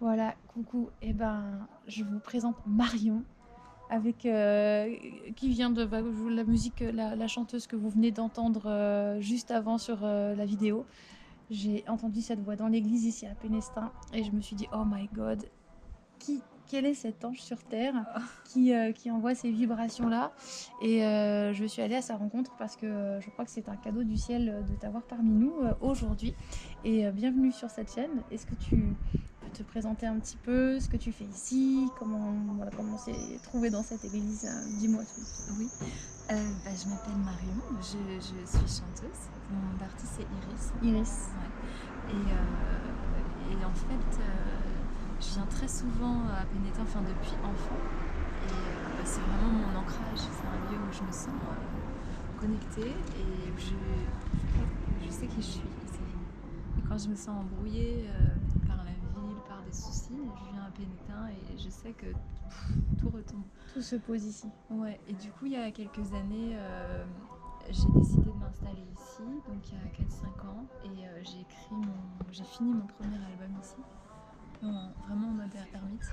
Voilà, coucou. Eh ben, je vous présente Marion, avec qui vient de la musique, la chanteuse que vous venez d'entendre juste avant sur la vidéo. J'ai entendu cette voix dans l'église ici à Pénestin et je me suis dit, oh my god, quel est cet ange sur terre qui envoie ces vibrations-là. Et je suis allée à sa rencontre parce que je crois que c'est un cadeau du ciel de t'avoir parmi nous aujourd'hui. Et bienvenue sur cette chaîne. Est-ce que tu peux te présenter un petit peu ce que tu fais ici, comment on s'est trouvé dans cette église? Dis-moi tout. Oui, je m'appelle Marion, je suis chanteuse. Mon nom d'artiste c'est Iris. Iris. Ouais. Et en fait, je viens très souvent à Pénétin, enfin depuis enfant. Et c'est vraiment mon ancrage. C'est un lieu où je me sens connectée et où je sais qui je suis. Et quand je me sens embrouillée par la ville, par des soucis, je viens à Pénétin et je sais que tout retombe. Tout se pose ici. Ouais, et du coup, il y a quelques années, j'ai décidé de m'installer ici, donc il y a 4-5 ans, et j'ai fini mon premier album ici, vraiment en mode ermite,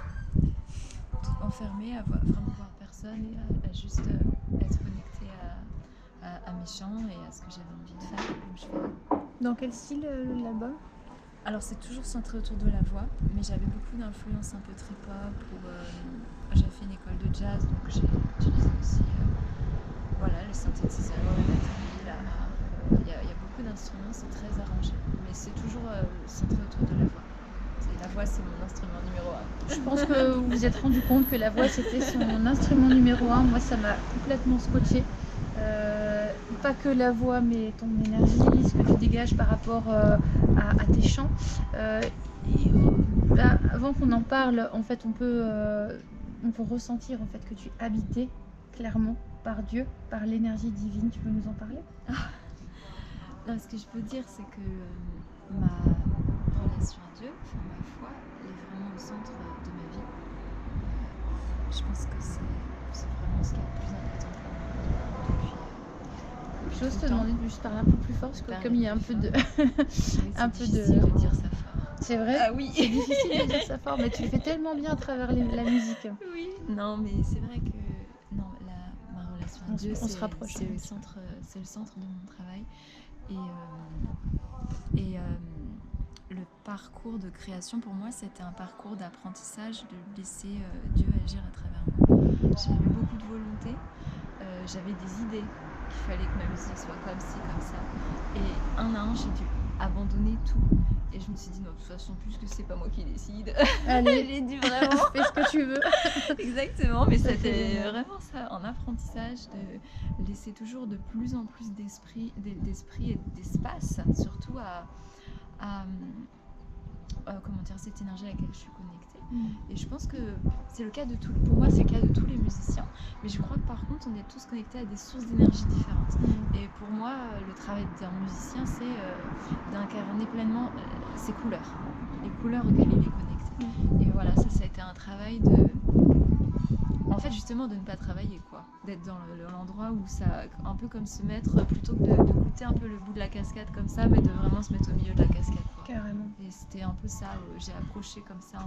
tout enfermée, à vraiment voir personne et à juste être connectée à mes chants et à ce que j'avais envie de faire, comme je fais. Dans quel style l'album? Alors c'est toujours centré autour de la voix, mais j'avais beaucoup d'influences un peu trip-hop, j'avais fait une école de jazz, donc j'ai utilisé aussi voilà, le synthétiseur, la batterie, la harpe. Il y a beaucoup d'instruments, c'est très arrangé, mais c'est toujours centré autour de la voix. La voix, c'est mon instrument numéro 1. Je pense que vous vous êtes rendu compte que la voix c'était son instrument numéro un. Moi, ça m'a complètement scotché. Pas que la voix, mais ton énergie, ce que tu dégages par rapport à tes chants. Avant qu'on en parle, en fait, on peut ressentir en fait que tu es habité clairement par Dieu, par l'énergie divine. Tu peux nous en parler? Non, ce que je peux dire, c'est que ma relation à Dieu, enfin ma foi, elle est vraiment au centre de ma vie. Je pense que c'est vraiment ce qui est le plus important pour moi depuis J'ose tout te le temps. demander de juste parler un peu plus fort parce que comme il y a un peu de Oui, un c'est peu difficile de de dire ça fort. c'est vrai, Ah oui. c'est difficile de dire ça fort, mais tu le fais tellement bien à travers la musique. Oui. Non, mais c'est vrai que non, ma relation à Dieu, On se rapproche. c'est le centre de mon travail. Et le parcours de création, pour moi, c'était un parcours d'apprentissage, de laisser Dieu agir à travers moi. J'avais beaucoup de volonté, j'avais des idées qu'il fallait que ma musique soit comme ci, comme ça. Et un à un, j'ai dû abandonner tout. Et je me suis dit, non, de toute façon, puisque c'est pas moi qui décide, Allez, j'ai dû vraiment fais ce que tu veux. Exactement, mais Ça fait c'était génial. vraiment ça, un apprentissage de laisser toujours de plus en plus d'esprit et d'espace, surtout à comment dire, cette énergie à laquelle je suis connectée. Et je pense que c'est le cas pour moi, c'est le cas de tous les musiciens, mais je crois que par contre, on est tous connectés à des sources d'énergie différentes. Et pour moi, le travail d'un musicien, c'est d'incarner pleinement ses couleurs, les couleurs auxquelles il est connecté. Et voilà, ça a été un travail en fait, justement, de ne pas travailler, quoi. D'être dans l'endroit où ça, un peu comme se mettre, plutôt que de goûter un peu le bout de la cascade comme ça, mais de vraiment se mettre au milieu de la cascade, quoi. Carrément. Et c'était un peu ça, j'ai approché comme ça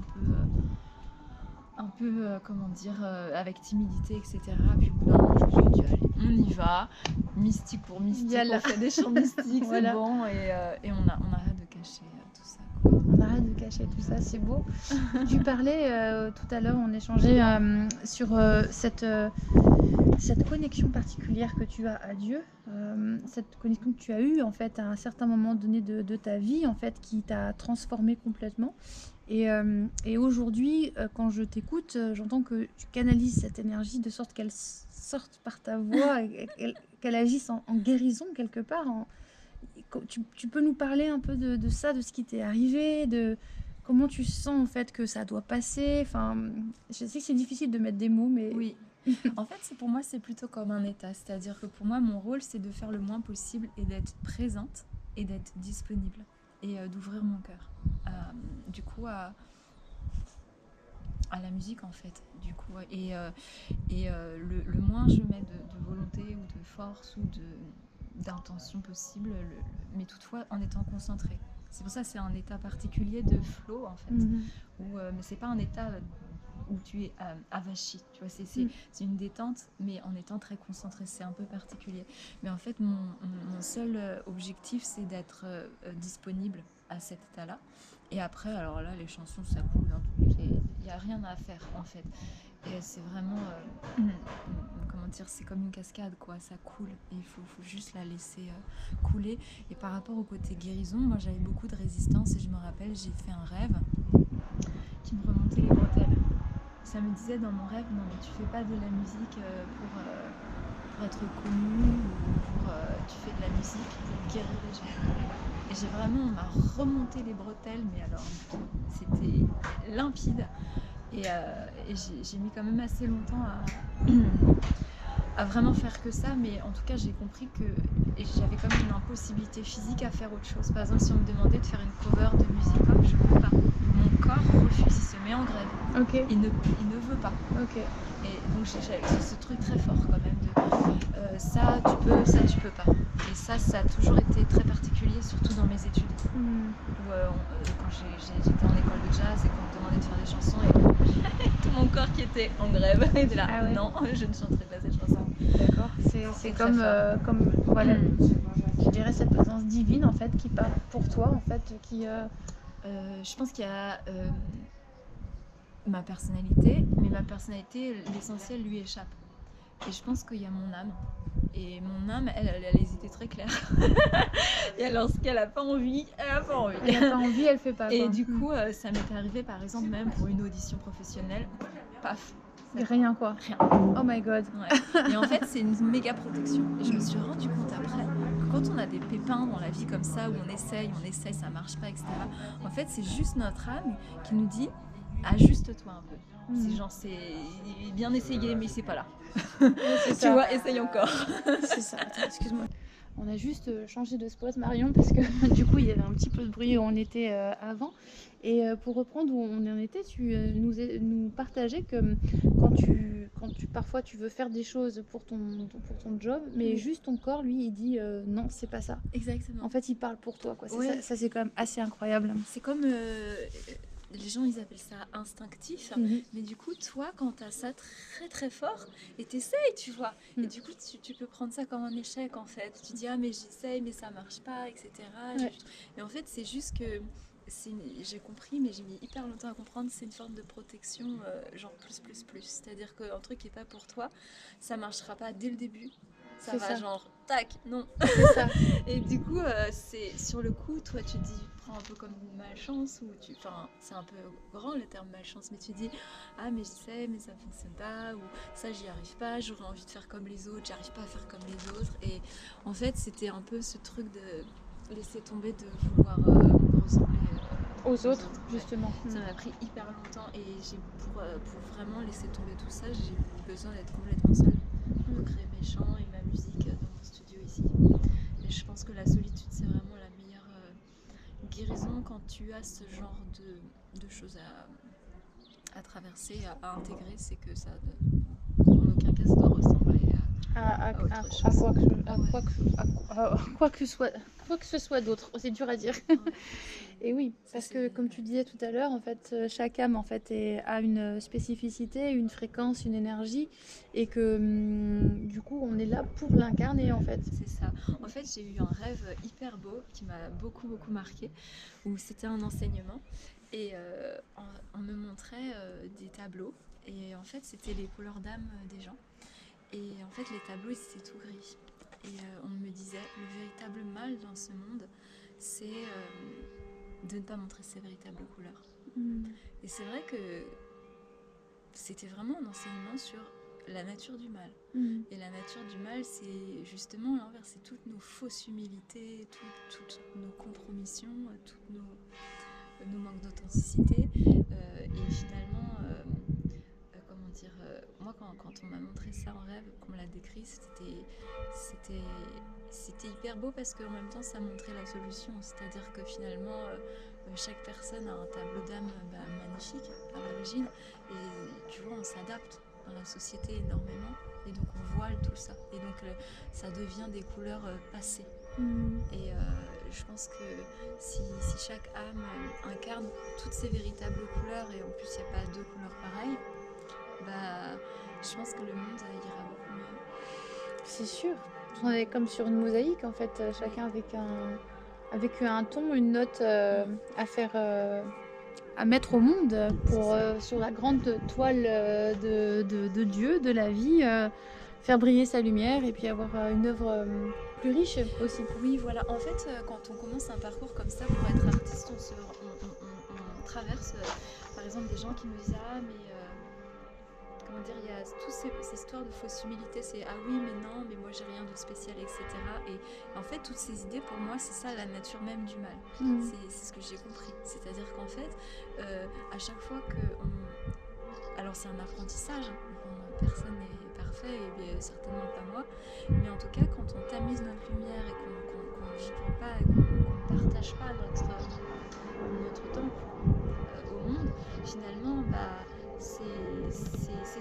comment dire, avec timidité, etc. Puis au bout d'un moment, je me suis dit, allez, on y va, mystique pour mystique, Yalla. on fait des chants mystiques, Voilà. c'est bon, et on arrête de cacher tout ça, quoi. On arrête de cacher tout ça, c'est beau. Tu parlais tout à l'heure, on échangeait sur cette connexion particulière que tu as à Dieu, cette connexion que tu as eue en fait à un certain moment donné de ta vie en fait qui t'a transformé complètement. Et aujourd'hui, quand je t'écoute, j'entends que tu canalises cette énergie de sorte qu'elle sorte par ta voix, et qu'elle agisse en guérison quelque part. Tu peux nous parler un peu de ça, de ce qui t'est arrivé, de comment tu sens en fait que ça doit passer. Enfin, je sais que c'est difficile de mettre des mots, mais Oui. En fait, pour moi, c'est plutôt comme un état. C'est-à-dire que pour moi, mon rôle, c'est de faire le moins possible et d'être présente et d'être disponible et d'ouvrir mon cœur. Du coup, à la musique, en fait. Du coup, le moins je mets de volonté ou de force ou d'intention possible, mais toutefois en étant concentrée. C'est pour ça que c'est un état particulier de flow en fait. Mais c'est pas un état où tu es avachi, tu vois, c'est une détente, mais en étant très concentré, c'est un peu particulier. Mais en fait, mon seul objectif, c'est d'être disponible à cet état-là. Et après, alors là, les chansons, ça coule, hein. Il n'y a rien à faire, en fait. Et c'est vraiment, comment dire, c'est comme une cascade, quoi, ça coule. Et il faut juste la laisser couler. Et par rapport au côté guérison, moi, j'avais beaucoup de résistance, et je me rappelle, j'ai fait un rêve qui me remontait les bretelles. Ça me disait dans mon rêve, non mais tu fais pas de la musique pour être connu, ou tu fais de la musique pour guérir les gens. Et j'ai vraiment, on m'a remonté les bretelles, mais alors c'était limpide. Et j'ai mis quand même assez longtemps à vraiment faire que ça, mais en tout cas j'ai compris que j'avais quand même une impossibilité physique à faire autre chose. Par exemple, si on me demandait de faire une cover de musique pop, je peux pas. Mon corps refuse, il se met en grève. Ok. Il ne veut pas. Ok. Et donc j'ai ce truc très fort quand même de ça tu peux, ça tu peux pas. Et ça a toujours été très particulier, surtout dans mes études. Où, quand j'étais en école de jazz et qu'on me demandait de faire des chansons et tout mon corps qui était en grève. Et de là, Ah ouais. non, je ne chanterai pas cette chanson. D'accord. C'est comme voilà, je dirais cette présence divine en fait qui parle pour toi en fait, qui. Je pense qu'il y a ma personnalité, mais ma personnalité, l'essentiel lui échappe. Et je pense qu'il y a mon âme. Et mon âme, elle a les idées très claires. Et alors, ce qu'elle n'a pas envie, elle n'a pas envie. Elle n'a pas envie, elle fait pas. Et quoi. du coup, ça m'est arrivé, par exemple, même pour une audition professionnelle, paf. Rien quoi. Rien. Oh my god. Ouais. Et en fait, c'est une méga protection. Et je me suis rendu compte après que quand on a des pépins dans la vie comme ça, où on essaye, ça marche pas, etc. En fait, c'est juste notre âme qui nous dit ajuste-toi un peu. C'est genre, c'est bien essayé, mais c'est pas là. C'est tu vois, essaye encore. C'est ça. Attends, excuse-moi. On a juste changé de spot, Marion, parce que du coup, il y avait un petit peu de bruit où on était avant. Et pour reprendre où on en était, tu nous partageais que parfois tu veux faire des choses pour ton job, mais juste ton corps, lui, il dit non, c'est pas ça. Exactement. En fait, il parle pour toi, quoi. Ouais. Ça, c'est quand même assez incroyable. C'est comme les gens, ils appellent ça instinctif, mais du coup, toi, quand t'as ça très très fort, et t'essayes, tu vois, et du coup, tu peux prendre ça comme un échec, en fait. Tu dis, ah, mais j'essaye, mais ça marche pas, etc. Ouais. Et en fait, c'est juste que j'ai compris, mais j'ai mis hyper longtemps à comprendre, c'est une forme de protection, genre plus. C'est-à-dire qu'un truc qui est pas pour toi, ça marchera pas dès le début. Ça va genre, tac, non. C'est ça. Et du coup, c'est sur le coup, toi, tu te dis, prends un peu comme une malchance, enfin, c'est un peu grand le terme malchance, mais tu dis, ah, mais je sais, mais ça fonctionne pas, ou ça, j'y arrive pas, j'aurais envie de faire comme les autres, j'arrive pas à faire comme les autres. Et en fait, c'était un peu ce truc de laisser tomber, de vouloir ressembler aux autres, justement. Ça m'a pris hyper longtemps, et pour vraiment laisser tomber tout ça, j'ai eu besoin d'être complètement seule pour créer mes chants et ma musique dans mon studio ici. Et je pense que la solitude, c'est vraiment la meilleure guérison quand tu as ce genre de choses à traverser, à intégrer. C'est que ça, en aucun cas, ça doit ressembler à quoi que ce soit d'autre. C'est dur à dire. Et oui, parce que comme tu disais tout à l'heure, en fait, chaque âme en fait a une spécificité, une fréquence, une énergie, et que du coup, on est là pour l'incarner en fait. C'est ça. En fait, j'ai eu un rêve hyper beau qui m'a beaucoup marqué, où c'était un enseignement, et on me montrait des tableaux, et en fait, c'était les couleurs d'âme des gens. Et en fait, les tableaux, c'était tout gris. Et on me disait, le véritable mal dans ce monde, c'est de ne pas montrer ses véritables couleurs. Et c'est vrai que c'était vraiment un enseignement sur la nature du mal. Et la nature du mal, c'est justement l'inverse, c'est toutes nos fausses humilités, toutes nos compromissions, toutes nos manques d'authenticité. Et finalement, comment dire, moi quand on m'a montré ça en rêve, qu'on me l'a décrit, c'était hyper beau, parce qu'en même temps ça montrait la solution. C'est-à-dire que finalement chaque personne a un tableau d'âme magnifique à l'origine, et tu vois, on s'adapte dans la société énormément, et donc on voile tout ça, et donc ça devient des couleurs passées. Et je pense que si chaque âme incarne toutes ses véritables couleurs, et en plus il n'y a pas deux couleurs pareilles, bah, je pense que le monde ira beaucoup mieux. C'est sûr. On est comme sur une mosaïque en fait, chacun avec un ton, une note à faire, à mettre au monde pour sur la grande toile de Dieu, de la vie, faire briller sa lumière et puis avoir une œuvre plus riche aussi. Oui, voilà. En fait, quand on commence un parcours comme ça pour être artiste, on traverse, par exemple, des gens qui nous disent ah mais comment dire, il y a toutes ces histoires de fausse humilité, c'est ah oui mais non, mais moi j'ai rien de spécial, etc. Et en fait toutes ces idées, pour moi c'est ça la nature même du mal. C'est ce que j'ai compris, c'est-à-dire qu'en fait à chaque fois alors c'est un apprentissage, personne n'est parfait et bien, certainement pas moi, mais en tout cas quand on tamise notre lumière et qu'on ne vibre pas et qu'on ne partage pas notre temps au monde, finalement bah c'est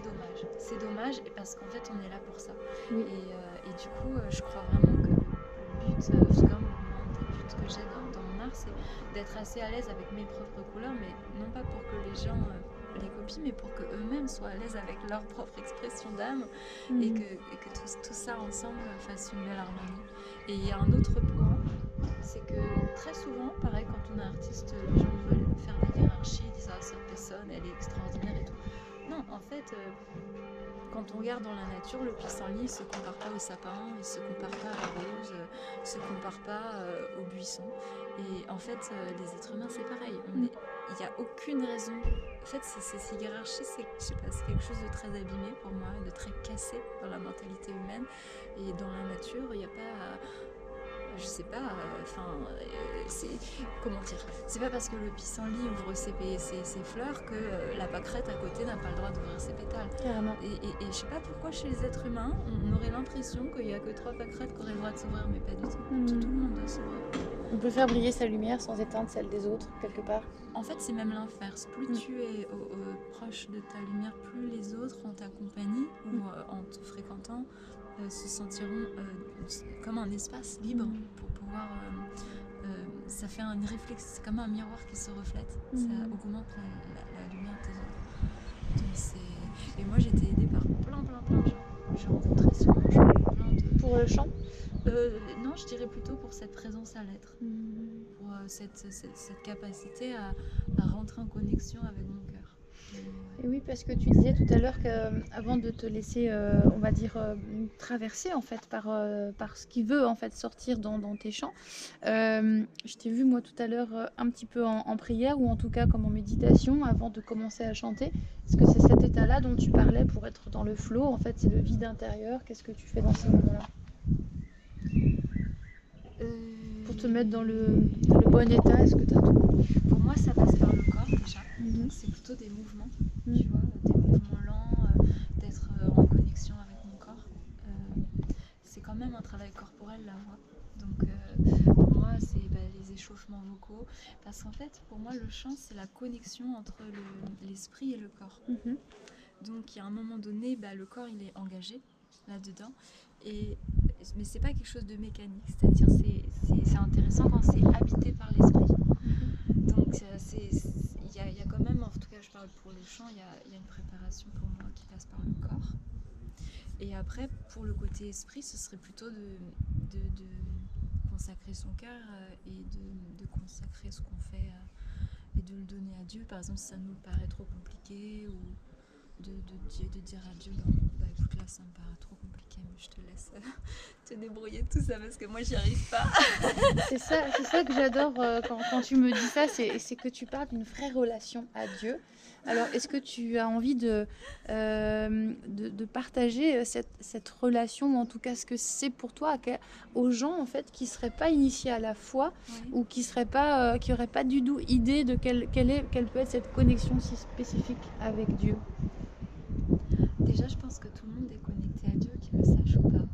dommage. C'est dommage parce qu'en fait, on est là pour ça. Oui. Et du coup, je crois vraiment que le but, en tout cas, un des buts que j'ai dans mon art, c'est d'être assez à l'aise avec mes propres couleurs, mais non pas pour que les gens les copient, mais pour qu'eux-mêmes soient à l'aise avec leur propre expression d'âme et que tout ça ensemble fasse une belle harmonie. Et il y a un autre point, c'est que très souvent, pareil, quand on est artiste, les gens veulent faire des hiérarchies, ils disent ah cette personne elle est extraordinaire et tout. Non, en fait, quand on regarde dans la nature, le pissenlit ne se compare pas au sapin, il ne se compare pas à la rose, il ne se compare pas au buisson. Et en fait, les êtres humains c'est pareil. Il n'y a aucune raison. En fait, ces hiérarchies, c'est quelque chose de très abîmé pour moi, de très cassé dans la mentalité humaine. Et dans la nature, il n'y a pas je sais pas, c'est comment dire, c'est pas parce que le pissenlit ouvre ses fleurs que la pâquerette à côté n'a pas le droit d'ouvrir ses pétales. Carrément. Et je sais pas pourquoi chez les êtres humains on aurait l'impression qu'il y a que 3 pâquerettes qui auraient le droit de s'ouvrir, mais pas du tout. Tout le monde doit s'ouvrir. On peut faire briller sa lumière sans éteindre celle des autres quelque part. En fait c'est même l'inverse, plus tu es proche de ta lumière, plus les autres en ta compagnie ou en te fréquentant se sentiront comme un espace libre pour pouvoir ça fait un réflexe, c'est comme un miroir qui se reflète, ça augmente la lumière des autres. Donc et moi j'ai été aidée par plein de gens, j'ai rencontré souvent plein de... Pour le chant non, je dirais plutôt pour cette présence à l'être, pour cette capacité à rentrer en connexion avec mon cœur. Et oui, parce que tu disais tout à l'heure qu'avant de te laisser, on va dire, traverser en fait par ce qui veut en fait sortir dans tes chants, je t'ai vu moi tout à l'heure un petit peu en prière ou en tout cas comme en méditation avant de commencer à chanter. Est-ce que c'est cet état-là dont tu parlais pour être dans le flow? En fait, c'est le vide intérieur. Qu'est-ce que tu fais dans ces moments-là pour te mettre dans le bon état? Est-ce que tu as tout? Pour moi, ça passe par le corps déjà. Donc c'est plutôt des mouvements, tu vois, des mouvements lents, d'être en connexion avec mon corps. C'est quand même un travail corporel, la voix. Donc pour moi, c'est les échauffements vocaux. Parce qu'en fait, pour moi, le chant, c'est la connexion entre l'esprit et le corps. Donc il y a un moment donné, le corps, il est engagé là-dedans. Mais c'est pas quelque chose de mécanique, c'est-à-dire c'est intéressant quand c'est habité par l'esprit. Donc il y a quand même, en tout cas je parle pour le chant, il y a une préparation pour moi qui passe par le corps. Et après pour le côté esprit, ce serait plutôt de consacrer son cœur et de consacrer ce qu'on fait et de le donner à Dieu. Par exemple si ça nous paraît trop compliqué ou de dire à Dieu écoute là ça me paraît trop compliqué mais je te laisse te débrouiller tout ça parce que moi j'y arrive pas. C'est ça que j'adore quand tu me dis ça, c'est que tu parles d'une vraie relation à Dieu. Alors est-ce que tu as envie de partager cette relation, ou en tout cas ce que c'est pour toi aux gens en fait qui seraient pas initiés à la foi ou qui seraient pas qui auraient pas du tout idée de quelle peut être cette connexion si spécifique avec Dieu? Déjà, je pense que tout le monde est connecté à Dieu, qu'il le sache ou pas.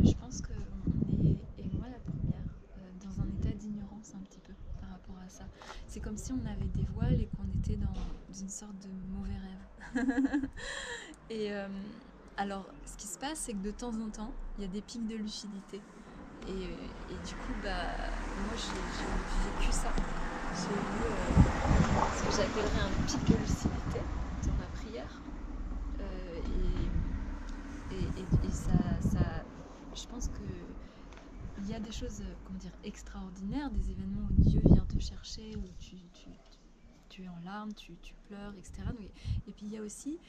Je pense qu'on est, et moi la première, dans un état d'ignorance un petit peu par rapport à ça. C'est comme si on avait des voiles et qu'on était dans une sorte de mauvais rêve. Et alors, ce qui se passe, c'est que de temps en temps, il y a des pics de lucidité. Et du coup, moi j'ai vécu ça. J'ai eu ce que j'appellerais un pic de lucidité dans ma prière. Euh, et je pense que il y a des choses, comment dire, extraordinaires, des événements où Dieu vient te chercher, où tu es en larmes, tu pleures, etc. Et puis il y a aussi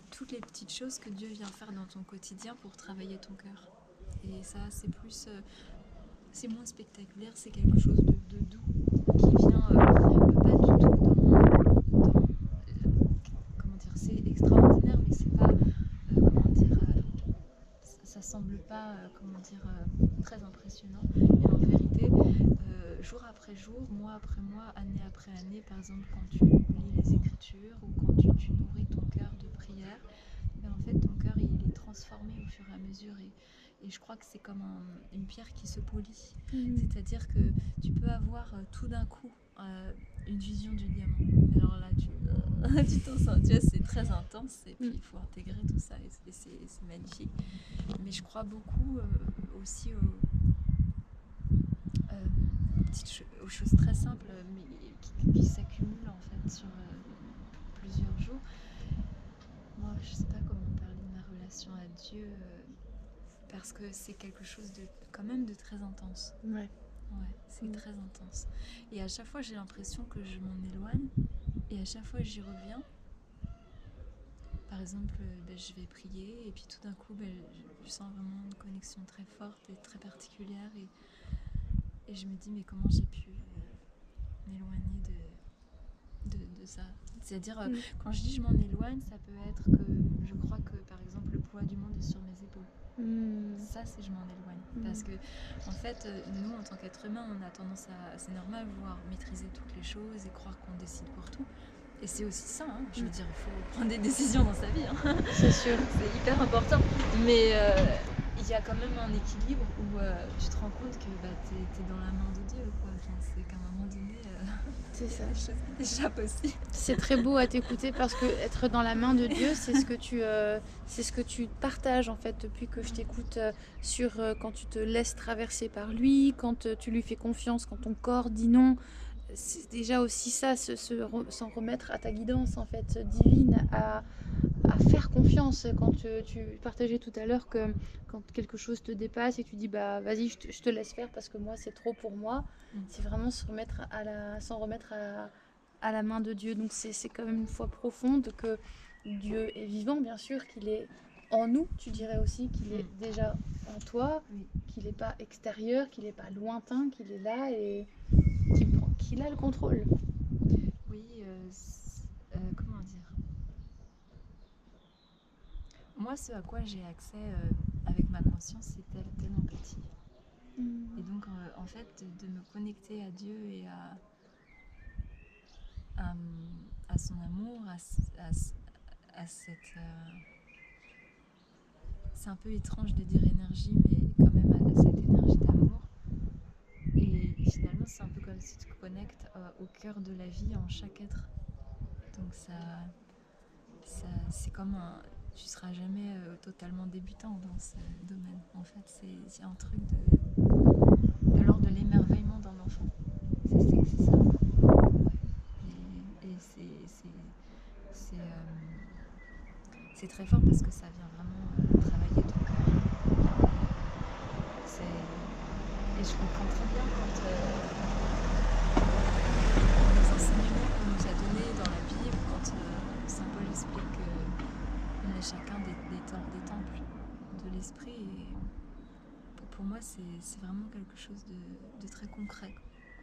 toutes les petites choses que Dieu vient faire dans ton quotidien pour travailler ton cœur. Et ça, c'est moins spectaculaire, c'est quelque chose de doux qui vient pas du tout comment dire, c'est extraordinaire, mais c'est pas, comment dire, ça semble pas, comment dire, très impressionnant. Et en vérité, jour après jour, mois après mois, année après année, par exemple, quand tu lis les Écritures ou quand tu nourris ton cœur de prière, ben en fait, ton cœur il est transformé au fur et à mesure. Et je crois que c'est comme une pierre qui se polit. C'est-à-dire que tu peux avoir tout d'un coup une vision du diamant. Alors là, tu t'en sens, tu vois, c'est très intense et puis il faut intégrer tout ça et c'est magnifique. Mais je crois beaucoup aussi aux choses très simples mais qui s'accumulent en fait sur plusieurs jours. Moi, je sais pas comment parler de ma relation à Dieu parce que c'est quelque chose de quand même de très intense. Ouais. Ouais, c'est très intense. Et à chaque fois, j'ai l'impression que je m'en éloigne et à chaque fois, j'y reviens. Par exemple, je vais prier et puis tout d'un coup, je sens vraiment une connexion très forte et très particulière et je me dis mais comment j'ai pu m'éloigner de ça. C'est-à-dire, quand je dis je m'en éloigne, ça peut être que je crois que par exemple le poids du monde est sur mes épaules. Ça, c'est je m'en éloigne. Parce que, en fait, nous, en tant qu'être humain, on a tendance à, c'est normal, vouloir maîtriser toutes les choses et croire qu'on décide pour tout. Et c'est aussi ça, hein. Je veux dire, il faut prendre des décisions dans sa vie. Hein. C'est sûr. C'est hyper important. Mais il y a quand même un équilibre où tu te rends compte que t'es dans la main de Dieu, quoi. Enfin, c'est qu'à un moment donné, C'est ça. les choses t'échappent aussi. C'est très beau à t'écouter parce que être dans la main de Dieu, c'est ce que tu partages en fait depuis que je t'écoute sur quand tu te laisses traverser par lui, quand tu lui fais confiance, quand ton corps dit non. C'est déjà aussi ça, s'en remettre à ta guidance en fait divine, à faire confiance. Quand tu partageais tout à l'heure que quand quelque chose te dépasse et que tu dis bah vas-y je te laisse faire parce que moi c'est trop pour moi, c'est vraiment s'en remettre à la main de Dieu. Donc c'est quand même une foi profonde que Dieu est vivant, bien sûr, qu'il est en nous, tu dirais aussi qu'il est déjà en toi, qu'il n'est pas extérieur, qu'il n'est pas lointain, qu'il est là et qu'il a le contrôle. Oui, comment dire? Moi, ce à quoi j'ai accès avec ma conscience, c'est tellement petit. Et donc, en fait, de me connecter à Dieu et à son amour, à cette... c'est un peu étrange de dire énergie, mais quand même à cette énergie d'amour. Et finalement, c'est un peu comme si tu te connectes au cœur de la vie en chaque être. Donc c'est comme tu seras jamais totalement débutant dans ce domaine. En fait, c'est un truc de l'ordre de l'émerveillement d'un enfant. C'est ça. Et c'est très fort parce que ça vient vraiment travailler ton cœur. Et je comprends très bien quand les enseignements qu'on nous a donnés dans la Bible, quand Saint Paul explique qu'on est chacun des temples de l'esprit. Et pour moi, c'est vraiment quelque chose de très concret.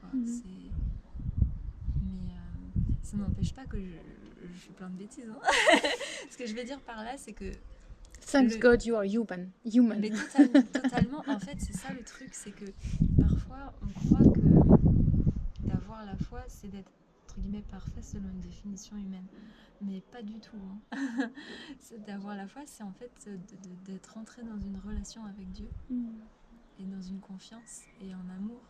Quoi. Mais ça n'empêche pas que je fais plein de bêtises. Hein. Ce que je veux dire par là, c'est que Thanks God you are human. Mais totalement, en fait, c'est ça le truc, c'est que parfois on croit que d'avoir la foi, c'est d'être entre guillemets parfait selon une définition humaine. Mais pas du tout. Hein. D'avoir la foi, c'est en fait d'être entré dans une relation avec Dieu et dans une confiance et un amour.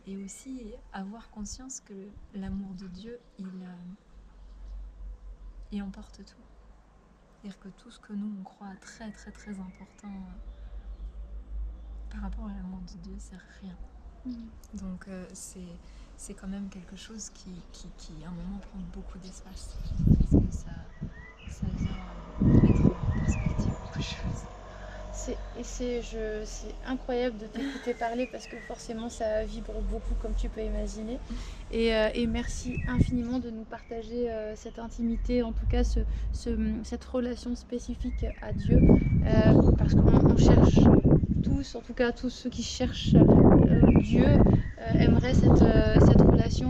Et aussi avoir conscience que l'amour de Dieu, il emporte tout. C'est-à-dire que tout ce que nous, on croit très très très important par rapport à l'amour de Dieu, c'est rien. Donc c'est quand même quelque chose qui à un moment prend beaucoup d'espace. Parce que ça vient mettre en perspective beaucoup de choses. C'est incroyable de t'écouter parler parce que forcément ça vibre beaucoup comme tu peux imaginer. Et merci infiniment de nous partager cette intimité, en tout cas cette relation spécifique à Dieu. Parce qu'on cherche tous, en tout cas tous ceux qui cherchent Dieu, aimeraient cette relation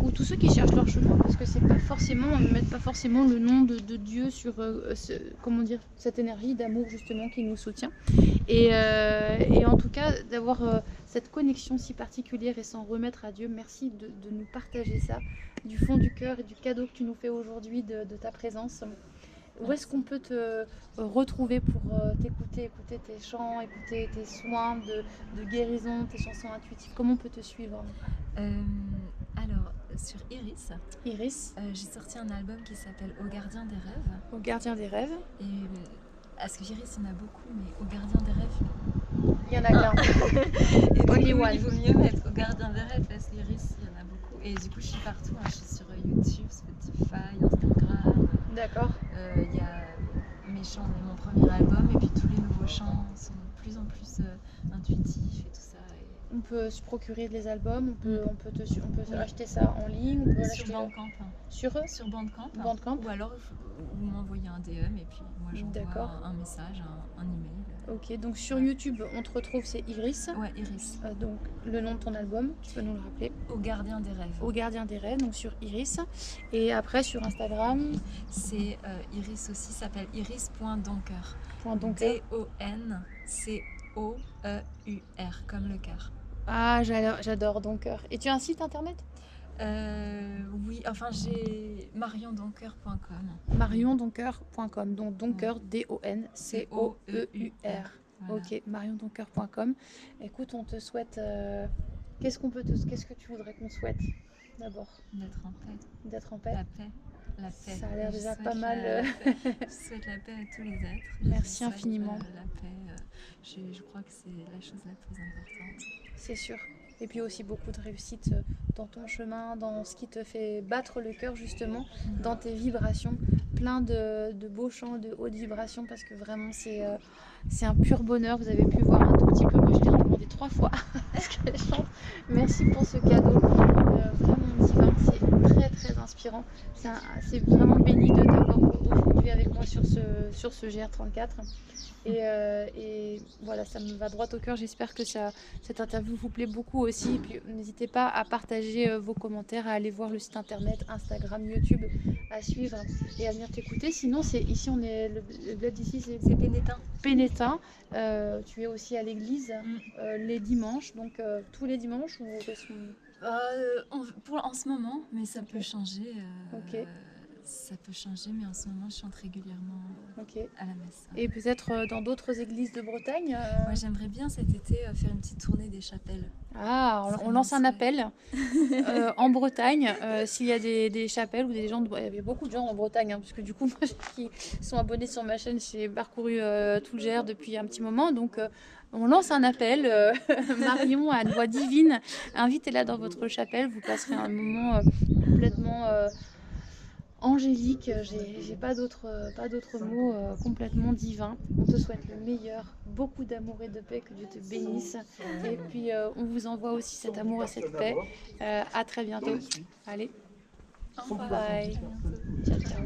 ou tous ceux qui cherchent leur chemin, parce que c'est pas forcément, on ne met pas forcément le nom de Dieu sur comment dire, cette énergie d'amour justement qui nous soutient. Et en tout cas d'avoir cette connexion si particulière et s'en remettre à Dieu. Merci de nous partager ça du fond du cœur et du cadeau que tu nous fais aujourd'hui de ta présence. Où est-ce qu'on peut te retrouver pour t'écouter, écouter tes chants, écouter tes soins de guérison, tes chansons intuitives? Comment on peut te suivre? Alors, sur Iris, j'ai sorti un album qui s'appelle Au Gardien des Rêves. Au Gardien des Rêves. Et parce que Iris, il y en a beaucoup, mais Au Gardien des Rêves, il y en a qu'un. Et Only one. Il vaut mieux mettre Au Gardien des Rêves parce qu'Iris, il y en a beaucoup. Et du coup, je suis partout. Je suis sur YouTube, Spotify, Instagram. D'accord. Il y a mes chants de mon premier album, et puis tous les nouveaux chants sont de plus en plus intuitifs et tout ça. On peut se procurer les albums, on peut acheter ça en ligne, on peut sur Bandcamp. Sur Bandcamp. Ou alors vous m'envoyez un DM et puis moi j'envoie un message, un email. Ok, donc sur YouTube on te retrouve, c'est Iris. Ouais, Iris. Donc le nom de ton album, tu peux nous le rappeler? Au Gardien des Rêves. Au Gardien des Rêves, donc sur Iris. Et après sur Instagram, c'est Iris aussi, s'appelle iris.doncoeur. DONCOEUR, comme le cœur. Ah, j'adore Doncoeur. Et tu as un site internet? Oui, enfin j'ai mariondoncoeur.com. mariondoncoeur.com, donc Doncoeur, DONCOEUR. Voilà. Ok, mariondoncoeur.com. Écoute, on te souhaite. Qu'est-ce que tu voudrais qu'on souhaite d'abord? D'être en paix. La paix. Ça a l'air déjà pas mal. Je souhaite la paix à tous les êtres. Merci infiniment. La paix, je crois que c'est la chose la plus importante. C'est sûr. Et puis aussi beaucoup de réussite dans ton chemin, dans ce qui te fait battre le cœur justement, dans tes vibrations, plein de beaux chants, de hautes vibrations, parce que vraiment c'est un pur bonheur. Vous avez pu voir un tout petit peu, moi je t'ai demandé 3 fois ce que je chante. Merci pour ce cadeau, vraiment divin, c'est très très inspirant. C'est vraiment béni de t'avoir aujourd'hui avec moi sur ce GR34. Et voilà, ça me va droit au cœur. J'espère que cette interview vous plaît beaucoup aussi. Et puis n'hésitez pas à partager vos commentaires, à aller voir le site internet, Instagram, YouTube, à suivre et à venir t'écouter. Sinon, ici on est le bled d'ici, c'est Pénétin. Tu es aussi à l'église les dimanches, donc tous les dimanches ou en ce moment, mais ça peut changer. Ok. Ça peut changer, mais en ce moment, je chante régulièrement à la messe. Et peut-être dans d'autres églises de Bretagne Moi, j'aimerais bien cet été faire une petite tournée des chapelles. Ah, on lance un appel en Bretagne, s'il y a des chapelles ou des gens... Il y a beaucoup de gens en Bretagne, parce que du coup, moi, qui sont abonnés sur ma chaîne, j'ai parcouru tout le GR depuis un petit moment, donc... on lance un appel, Marion a une voix divine, invitez-la dans votre chapelle, vous passerez un moment complètement angélique, j'ai pas d'autres mots, complètement divin. On te souhaite le meilleur, beaucoup d'amour et de paix, que Dieu te bénisse. Et puis on vous envoie aussi cet amour et cette paix. À très bientôt. Allez, bye. Ciao, ciao.